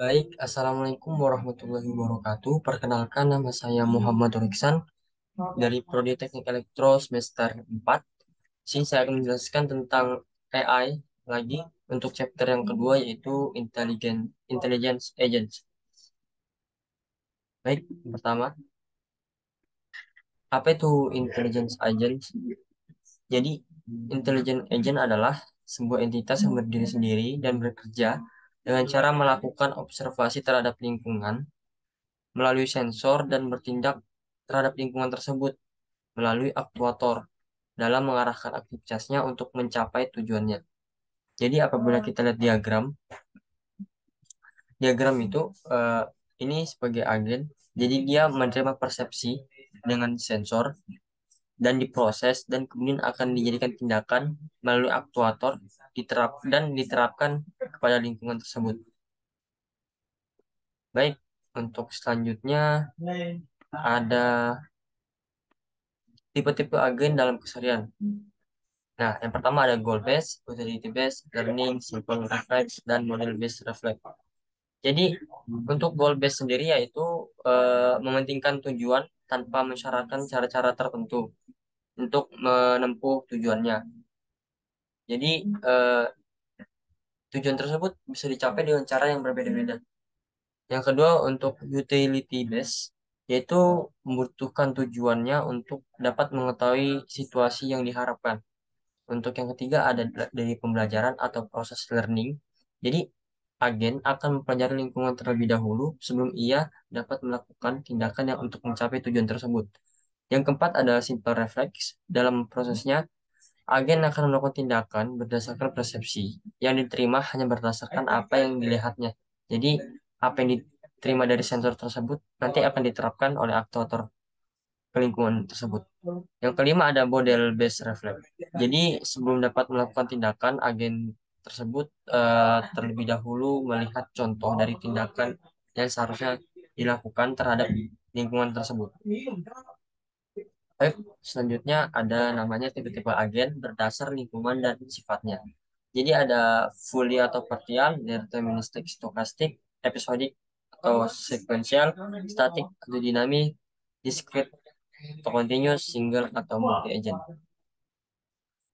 Baik, Assalamualaikum warahmatullahi wabarakatuh. Perkenalkan, nama saya Muhammad Riksan dari Prodi Teknik Elektro semester 4. Sini saya akan menjelaskan tentang AI lagi untuk chapter yang kedua, yaitu Intelligence Agents. Baik, pertama, apa itu Intelligence Agents? Jadi, Intelligence Agent adalah sebuah entitas yang berdiri sendiri dan bekerja dengan cara melakukan observasi terhadap lingkungan melalui sensor dan bertindak terhadap lingkungan tersebut melalui aktuator dalam mengarahkan aktivitasnya untuk mencapai tujuannya. Jadi apabila kita lihat diagram itu eh, ini sebagai agen. Jadi dia menerima persepsi dengan sensor dan diproses dan kemudian akan dijadikan tindakan melalui aktuator diterapkan kepada lingkungan tersebut. Baik, untuk selanjutnya ada tipe-tipe agen dalam keseharian. Nah, yang pertama ada goal based, utility based, learning, simple reflex, dan model based reflex. Jadi untuk goal based sendiri yaitu mementingkan tujuan tanpa mensyaratkan cara-cara tertentu untuk menempuh tujuannya. Jadi eh, tujuan tersebut bisa dicapai dengan cara yang berbeda-beda. Yang kedua untuk utility based yaitu membutuhkan tujuannya untuk dapat mengetahui situasi yang diharapkan. Untuk yang ketiga ada dari pembelajaran atau proses learning. Jadi agen akan mempelajari lingkungan terlebih dahulu sebelum ia dapat melakukan tindakan yang untuk mencapai tujuan tersebut. Yang keempat ada simple reflex. Dalam prosesnya, agen akan melakukan tindakan berdasarkan persepsi yang diterima hanya berdasarkan apa yang dilihatnya. Jadi apa yang diterima dari sensor tersebut nanti akan diterapkan oleh aktor ke lingkungan tersebut. Yang kelima ada model based reflex. Jadi sebelum dapat melakukan tindakan, agen tersebut terlebih dahulu melihat contoh dari tindakan yang seharusnya dilakukan terhadap lingkungan tersebut. Baik, selanjutnya ada namanya tipe-tipe agen berdasar lingkungan dan sifatnya. Jadi ada fully atau partial, deterministic, stokastik, episodik atau sequential, static atau dinamik, discrete atau continuous, single atau multi agent.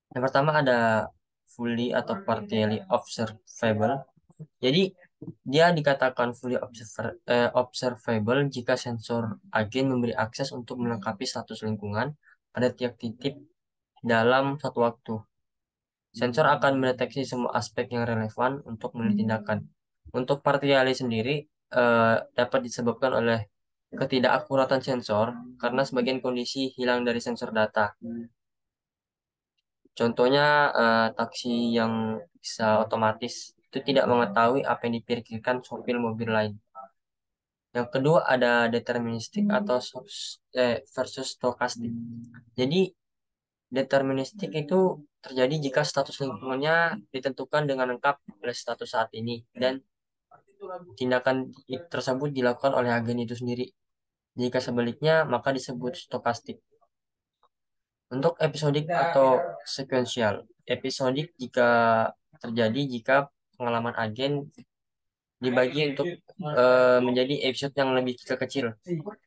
Yang pertama ada fully atau partially observable. Jadi dia dikatakan observable jika sensor agen memberi akses untuk melengkapi status lingkungan pada tiap titik dalam satu waktu. Sensor akan mendeteksi semua aspek yang relevan untuk tindakan. Untuk partially sendiri dapat disebabkan oleh ketidakakuratan sensor karena sebagian kondisi hilang dari sensor data. Contohnya taksi yang bisa otomatis itu tidak mengetahui apa yang dipikirkan sopir mobil lain. Yang kedua ada deterministik atau versus stokastik. Jadi deterministik itu terjadi jika status lingkungannya ditentukan dengan lengkap oleh status saat ini dan tindakan tersebut dilakukan oleh agen itu sendiri. Jika sebaliknya maka disebut stokastik. Untuk episodik atau sequential. Episodik terjadi jika pengalaman agen dibagi untuk menjadi episode yang lebih kecil-kecil.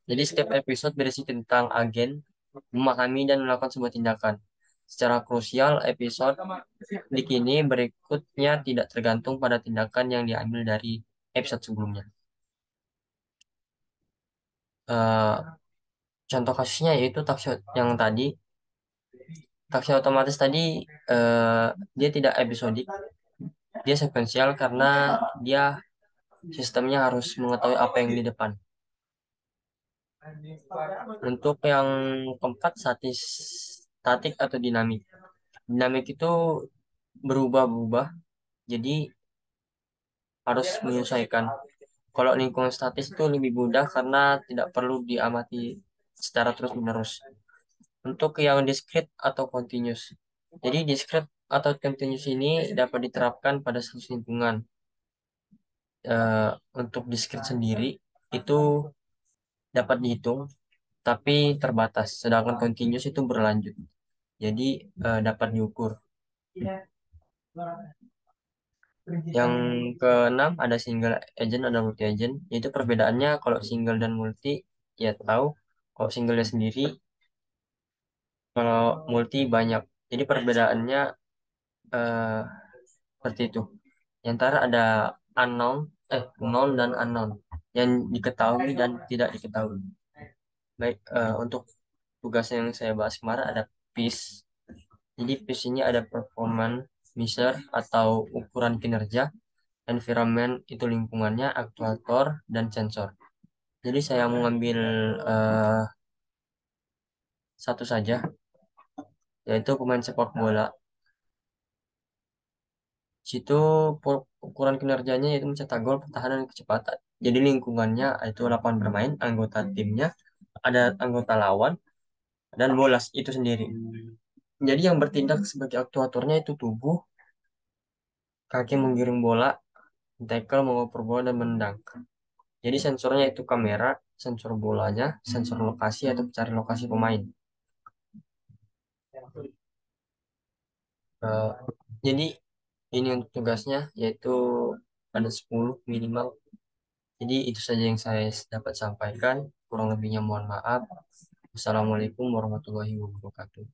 Jadi setiap episode berisi tentang agen memahami dan melakukan sebuah tindakan. Secara krusial, episode di kini berikutnya tidak tergantung pada tindakan yang diambil dari episode sebelumnya. Eh, contoh kasusnya yaitu taksi yang tadi. Taksi otomatis tadi eh, dia tidak episodik, dia sekuensial karena dia sistemnya harus mengetahui apa yang di depan. Untuk yang keempat, statik atau dinamik. Dinamik itu berubah-ubah, jadi harus menyesuaikan. Kalau lingkungan statis itu lebih mudah karena tidak perlu diamati secara terus-menerus. Untuk yang discrete atau continuous. Jadi discrete atau continuous ini dapat diterapkan pada satu lingkungan. Eh, untuk discrete sendiri itu dapat dihitung tapi terbatas. Sedangkan continuous itu berlanjut. Jadi dapat diukur. Yang keenam ada single agent, ada multi agent. Itu perbedaannya kalau single dan multi ya tahu. Kalau singlenya sendiri, kalau multi banyak. Jadi perbedaannya eh, seperti itu. Di antara ada unknown, known dan unknown. Yang diketahui dan tidak diketahui. Baik, untuk tugas yang saya bahas kemarin ada PIS. Jadi PIS ini ada performance measure atau ukuran kinerja, environment itu lingkungannya, aktuator, dan sensor. Jadi saya mengambil eh, satu saja, yaitu pemain sepak bola. Situ ukuran kinerjanya yaitu mencetak gol, pertahanan, dan kecepatan. Jadi lingkungannya itu lapangan bermain, anggota timnya, ada anggota lawan, dan bola itu sendiri. Jadi yang bertindak sebagai aktuatornya itu tubuh, kaki menggiring bola, tackle, mengoper bola, dan menendang. Jadi sensornya itu kamera, sensor bolanya, sensor lokasi atau pencari lokasi pemain. Eh, jadi ini untuk tugasnya yaitu ada 10 minimal. Jadi itu saja yang saya dapat sampaikan. Kurang lebihnya mohon maaf. Wassalamualaikum warahmatullahi wabarakatuh.